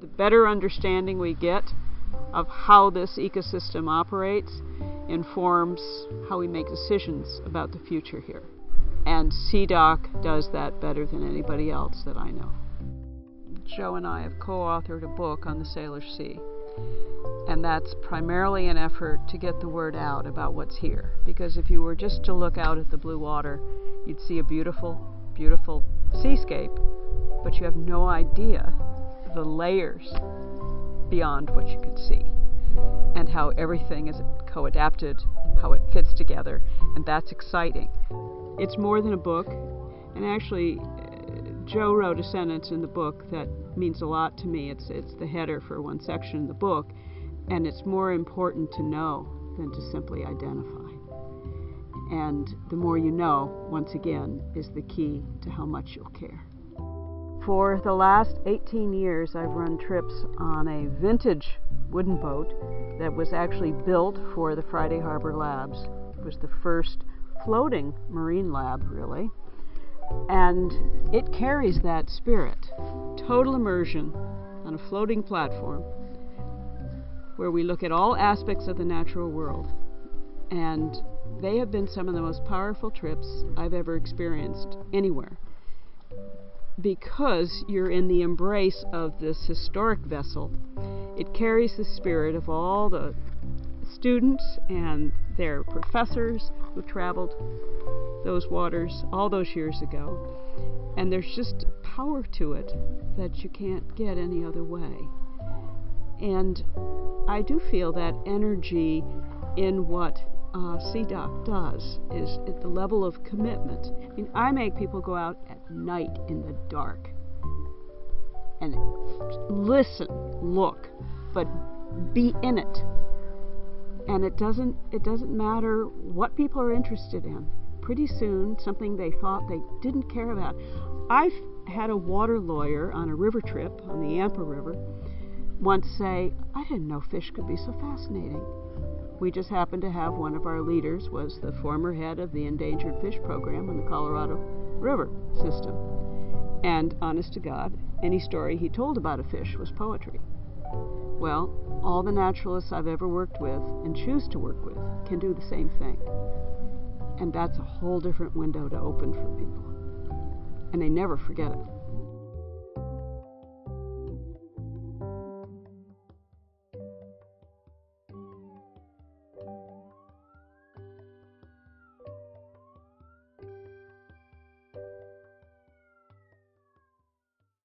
the better understanding we get of how this ecosystem operates informs how we make decisions about the future here. And SeaDoc does that better than anybody else that I know. Joe and I have co-authored a book on the Salish Sea, and that's primarily an effort to get the word out about what's here. Because if you were just to look out at the blue water, you'd see a beautiful, beautiful seascape, but you have no idea the layers beyond what you can see, and how everything is co-adapted, how it fits together, and that's exciting. It's more than a book, and actually Joe wrote a sentence in the book that means a lot to me. It's the header for one section in the book, and it's more important to know than to simply identify. And the more you know, once again, is the key to how much you'll care. For the last 18 years, I've run trips on a vintage wooden boat that was actually built for the Friday Harbor Labs. It was the first floating marine lab, really. And it carries that spirit. Total immersion on a floating platform where we look at all aspects of the natural world. And they have been some of the most powerful trips I've ever experienced anywhere, because you're in the embrace of this historic vessel. It carries the spirit of all the students and their professors who traveled those waters all those years ago. And there's just power to it that you can't get any other way. And I do feel that energy in what SeaDoc does, is at the level of commitment. I mean, I make people go out at night in the dark and listen, look, but be in it. And it doesn't matter what people are interested in. Pretty soon, something they thought they didn't care about. I've had a water lawyer on a river trip on the Yampa River once say, "I didn't know fish could be so fascinating." We just happened to have one of our leaders was the former head of the endangered fish program in the Colorado River system. And honest to God, any story he told about a fish was poetry. Well, all the naturalists I've ever worked with and choose to work with can do the same thing. And that's a whole different window to open for people. And they never forget it.